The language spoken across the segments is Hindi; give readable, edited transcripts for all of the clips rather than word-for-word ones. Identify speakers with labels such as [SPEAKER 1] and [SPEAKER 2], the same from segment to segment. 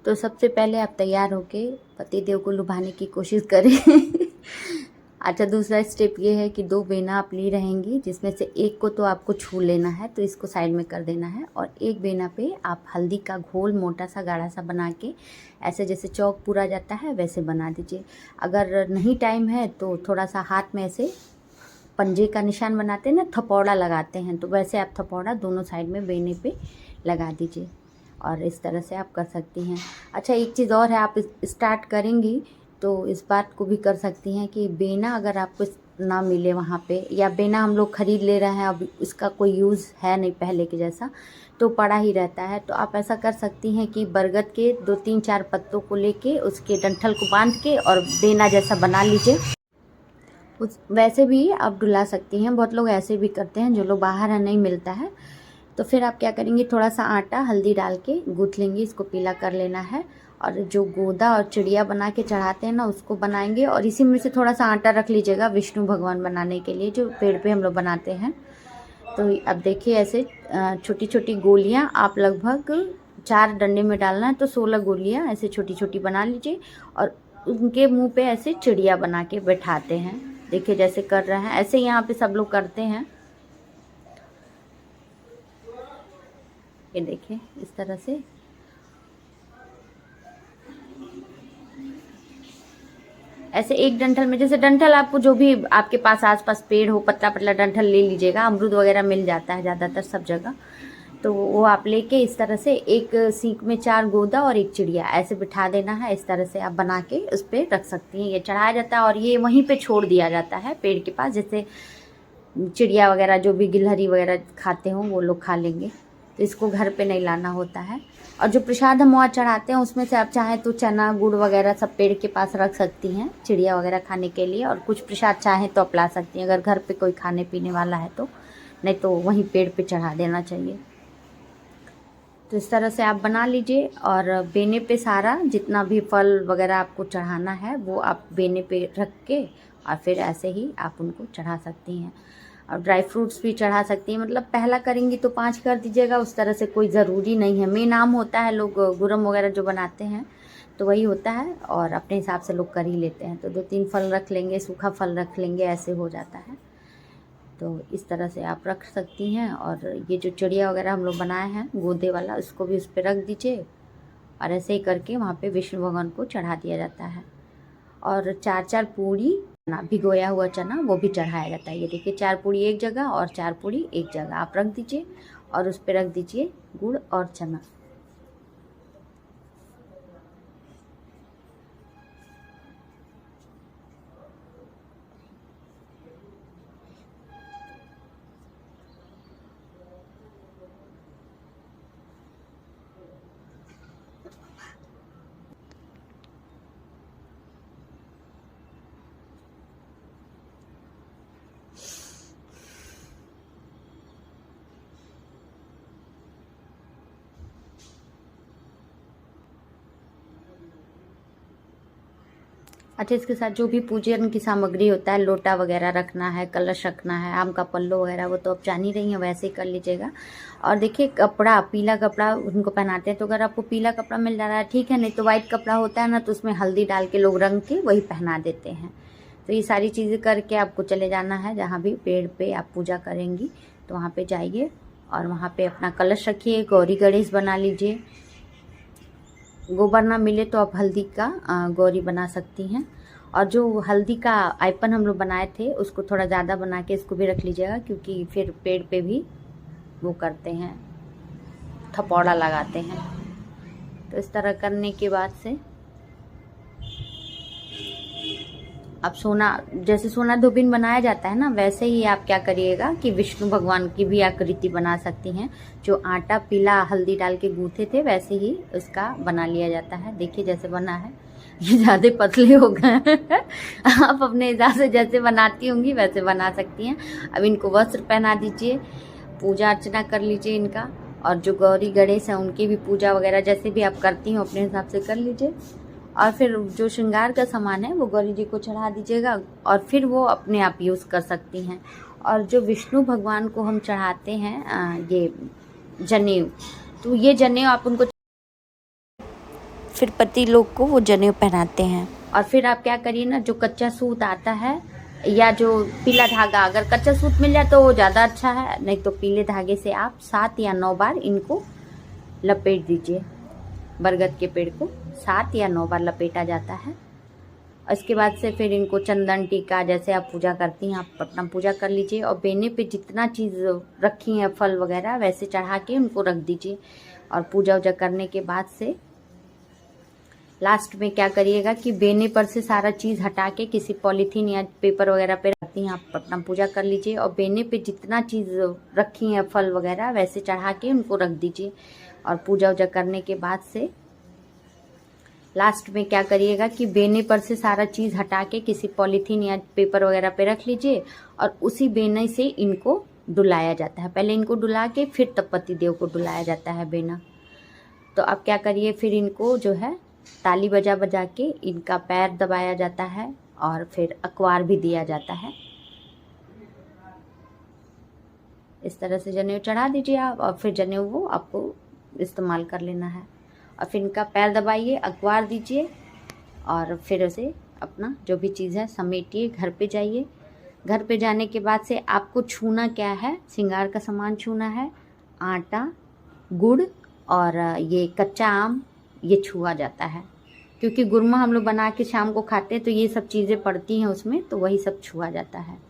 [SPEAKER 1] तो सबसे पहले आप तैयार होके पतिदेव को लुभाने की कोशिश करें। अच्छा, दूसरा स्टेप ये है कि 2 बेना आप ली रहेंगी, जिसमें से एक को तो आपको छू लेना है, तो इसको साइड में कर देना है, और एक बेना पे आप हल्दी का घोल मोटा सा गाढ़ा सा बना के ऐसे जैसे चौक पूरा जाता है वैसे बना दीजिए। अगर नहीं टाइम है तो थोड़ा सा हाथ में ऐसे पंजे का निशान बनाते हैं ना, थपौड़ा लगाते हैं, तो वैसे आप थपौड़ा दोनों साइड में बेने पे लगा दीजिए, और इस तरह से आप कर सकती हैं। अच्छा, एक चीज़ और है, आप स्टार्ट करेंगी तो इस बात को भी कर सकती हैं कि बेना अगर आपको ना मिले वहाँ पे, या बेना हम लोग ख़रीद ले रहे हैं, अब इसका कोई यूज़ है नहीं पहले के जैसा, तो पड़ा ही रहता है, तो आप ऐसा कर सकती हैं कि बरगद के 2-3-4 पत्तों को लेके उसके डंठल को बांध के और बेना जैसा बना लीजिए। उस वैसे भी आप डुला सकती हैं, बहुत लोग ऐसे भी करते हैं, जो लोग बाहर है नहीं मिलता है। तो फिर आप क्या करेंगी, थोड़ा सा आटा हल्दी डाल के गूँथ लेंगी, इसको पीला कर लेना है, और जो गोदा और चिड़िया बना के चढ़ाते हैं ना उसको बनाएंगे, और इसी में से थोड़ा सा आटा रख लीजिएगा विष्णु भगवान बनाने के लिए, जो पेड़ पे हम लोग बनाते हैं। तो अब देखिए ऐसे छोटी छोटी गोलियां आप लगभग 4 डंडे में डालना है, तो 16 गोलियां ऐसे छोटी छोटी बना लीजिए, और उनके मुंह पे ऐसे चिड़िया बना के बैठाते हैं। देखिए जैसे कर रहे हैं ऐसे यहाँ पे सब लोग करते हैं। ये देखिए इस तरह से ऐसे एक डंठल में, जैसे डंठल आपको जो भी आपके पास आसपास पेड़ हो, पतला पतला डंठल ले लीजिएगा, अमरूद वगैरह मिल जाता है ज़्यादातर सब जगह, तो वो आप लेके इस तरह से एक सीख में 4 गोदा और एक चिड़िया ऐसे बिठा देना है। इस तरह से आप बना के उस पर रख सकती हैं। ये चढ़ाया जाता है और ये वहीं पे छोड़ दिया जाता है पेड़ के पास, जैसे चिड़िया वगैरह जो भी गिलहरी वगैरह खाते हों वो लोग खा लेंगे, तो इसको घर पे नहीं लाना होता है। और जो प्रसाद हम वहाँ चढ़ाते हैं उसमें से आप चाहें तो चना गुड़ वगैरह सब पेड़ के पास रख सकती हैं चिड़िया वगैरह खाने के लिए, और कुछ प्रसाद चाहें तो आप ला सकती हैं अगर घर पे कोई खाने पीने वाला है तो, नहीं तो वहीं पेड़ पे चढ़ा देना चाहिए। तो इस तरह से आप बना लीजिए, और बेने पे सारा जितना भी फल वगैरह आपको चढ़ाना है वो आप बेने पे रख के और फिर ऐसे ही आप उनको चढ़ा सकती हैं। और ड्राई फ्रूट्स भी चढ़ा सकती हैं, मतलब पहला करेंगी तो 5 कर दीजिएगा, उस तरह से कोई ज़रूरी नहीं है। मेन आम होता है, लोग गुरम वगैरह जो बनाते हैं तो वही होता है, और अपने हिसाब से लोग कर ही लेते हैं, तो 2-3 फल रख लेंगे, सूखा फल रख लेंगे, ऐसे हो जाता है। तो इस तरह से आप रख सकती हैं। और ये जो चिड़िया वगैरह हम लोग बनाए हैं गोदे वाला, उसको भी उस पर रख दीजिए, और ऐसे ही करके वहाँ पे विष्णु भगवान को चढ़ा दिया जाता है। और 4-4 पूड़ी चना, भिगोया हुआ चना, वो भी चढ़ाया जाता है। ये देखिए 4 पूड़ी एक जगह और 4 पूड़ी एक जगह आप रख दीजिए, और उस पर रख दीजिए गुड़ और चना। अच्छा, इसके साथ जो भी पूजन की सामग्री होता है, लोटा वगैरह रखना है, कलश रखना है, आम का पल्लो वगैरह, वो तो आप जान ही रही हैं, वैसे ही कर लीजिएगा। और देखिए कपड़ा, पीला कपड़ा उनको पहनाते हैं, तो अगर आपको पीला कपड़ा मिल जा रहा है ठीक है, नहीं तो वाइट कपड़ा होता है ना, तो उसमें हल्दी डाल के लोग रंग के वही पहना देते हैं। तो ये सारी चीज़ें करके आपको चले जाना है, जहाँ भी पेड़ पे आप पूजा करेंगी तो वहाँ पे जाइए, और वहाँ पे अपना कलश रखिए, गौरी गणेश बना लीजिए। गोबर ना मिले तो आप हल्दी का गौरी बना सकती हैं। और जो हल्दी का आइपन हम लोग बनाए थे उसको थोड़ा ज़्यादा बना के इसको भी रख लीजिएगा, क्योंकि फिर पेड़ पे भी वो करते हैं, थपौड़ा लगाते हैं। तो इस तरह करने के बाद से अब सोना, जैसे सोना धोबिन बनाया जाता है ना, वैसे ही आप क्या करिएगा कि विष्णु भगवान की भी आकृति बना सकती हैं। जो आटा पीला हल्दी डाल के गूँथे थे वैसे ही उसका बना लिया जाता है। देखिए जैसे बना है, ये ज़्यादा पतले हो गए आप अपने हिसाब से जैसे बनाती होंगी वैसे बना सकती हैं। अब इनको वस्त्र पहना दीजिए, पूजा अर्चना कर लीजिए इनका, और जो गौरी गणेश हैं उनकी भी पूजा वगैरह जैसे भी आप करती हो अपने हिसाब से कर लीजिए। और फिर जो श्रृंगार का सामान है वो गौरी जी को चढ़ा दीजिएगा, और फिर वो अपने आप यूज़ कर सकती हैं। और जो विष्णु भगवान को हम चढ़ाते हैं ये जनेऊ, तो ये जनेऊ आप उनको फिर पति लोग को वो जनेऊ पहनाते हैं। और फिर आप क्या करिए ना, जो कच्चा सूत आता है या जो पीला धागा, अगर कच्चा सूत मिल जाए तो वो ज़्यादा अच्छा है, नहीं तो पीले धागे से आप 7 या 9 बार इनको लपेट दीजिए। बरगद के पेड़ को 7 या 9 बार लपेटा जाता है। उसके बाद से फिर इनको चंदन टीका, जैसे आप पूजा करती हैं आप अपना पूजा कर लीजिए, और बेने पे जितना चीज़ रखी है फल वगैरह वैसे चढ़ा के उनको रख दीजिए। और पूजा वूजा करने के बाद से लास्ट में क्या करिएगा कि बेने पर से सारा चीज़ हटा के किसी पॉलीथीन या पेपर वगैरह पे रखती हैं आप अपना पूजा कर लीजिए, और बेने पे जितना चीज़ रखी है फल वगैरह वैसे चढ़ा के उनको रख दीजिए। और पूजा वूजा करने के बाद से लास्ट में क्या करिएगा कि बेने पर से सारा चीज़ हटा के किसी पॉलीथीन या पेपर वगैरह पे रख लीजिए, और उसी बेने से इनको डुलाया जाता है। पहले इनको डुला के फिर तब पति देव को डुलाया जाता है बेना। तो अब क्या करिए, फिर इनको जो है ताली बजा बजा के इनका पैर दबाया जाता है, और फिर अखबार भी दिया जाता है। इस तरह से जनेऊ चढ़ा दीजिए आप, और फिर जनेऊ वो आपको इस्तेमाल कर लेना है। और फिर इनका पैर दबाइए, अखबार दीजिए, और फिर उसे अपना जो भी चीज़ है समेटिए, घर पे जाइए। घर पे जाने के बाद से आपको छूना क्या है, श्रृंगार का सामान छूना है, आटा, गुड़ और ये कच्चा आम, ये छुआ जाता है। क्योंकि गुरमा हम लोग बना के शाम को खाते हैं तो ये सब चीज़ें पड़ती हैं उसमें, तो वही सब छुआ जाता है।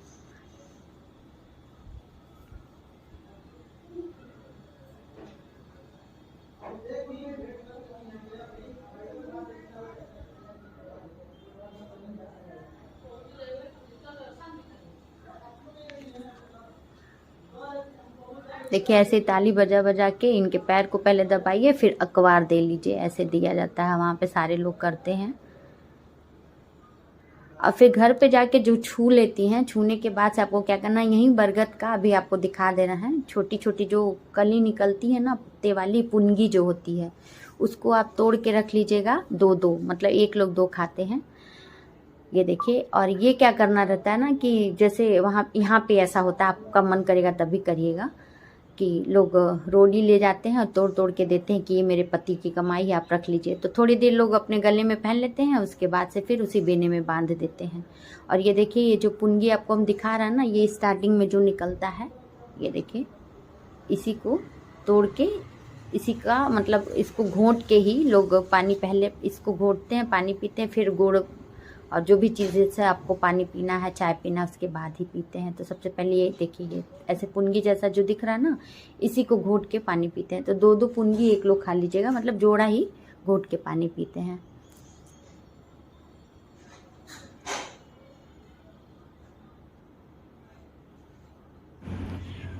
[SPEAKER 1] देखिए ऐसे ताली बजा बजा के इनके पैर को पहले दबाइए, फिर अखबार दे लीजिए, ऐसे दिया जाता है। वहाँ पे सारे लोग करते हैं। और फिर घर पे जाके जो छू लेती हैं, छूने के बाद से आपको क्या करना है, यहीं बरगद का अभी आपको दिखा दे रहा है, छोटी छोटी जो कली निकलती है ना, पत्ते वाली पुनगी जो होती है, उसको आप तोड़ के रख लीजिएगा। 2-2 मतलब एक लोग 2 खाते हैं, ये देखिए। और ये क्या करना रहता है ना कि जैसे वहाँ यहाँ पे ऐसा होता है, आपका मन करेगा तभी करिएगा, कि लोग रोली ले जाते हैं और तोड़ तोड़ के देते हैं कि ये मेरे पति की कमाई है, आप रख लीजिए। तो थोड़ी देर लोग अपने गले में पहन लेते हैं, उसके बाद से फिर उसी बेने में बांध देते हैं। और ये देखिए, ये जो पुनगी आपको हम दिखा रहे हैं ना, ये स्टार्टिंग में जो निकलता है, ये देखिए, इसी को तोड़ के, इसी का मतलब इसको घोंट के ही लोग पानी, पहले इसको घोंटते हैं, पानी पीते हैं, फिर गुड़ और जो भी चीज़ें से आपको पानी पीना है, चाय पीना, उसके बाद ही पीते हैं। तो सबसे पहले ये देखिए, ये ऐसे पुनगी जैसा जो दिख रहा है ना, इसी को घोट के पानी पीते हैं। तो 2-2 पुनगी एक लोग खा लीजिएगा, मतलब जोड़ा ही घोट के पानी पीते हैं।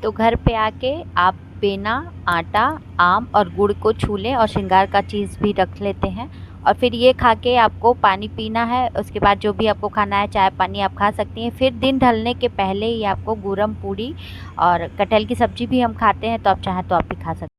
[SPEAKER 1] तो घर पे आके आप बेना, आटा, आम और गुड़ को छू लें, और श्रृंगार का चीज़ भी रख लेते हैं। और फिर ये खा के आपको पानी पीना है। उसके बाद जो भी आपको खाना है, चाय पानी आप खा सकती हैं। फिर दिन ढलने के पहले ही आपको गुरम पूड़ी और कटहल की सब्ज़ी भी हम खाते हैं, तो आप चाहें तो आप भी खा सकते हैं।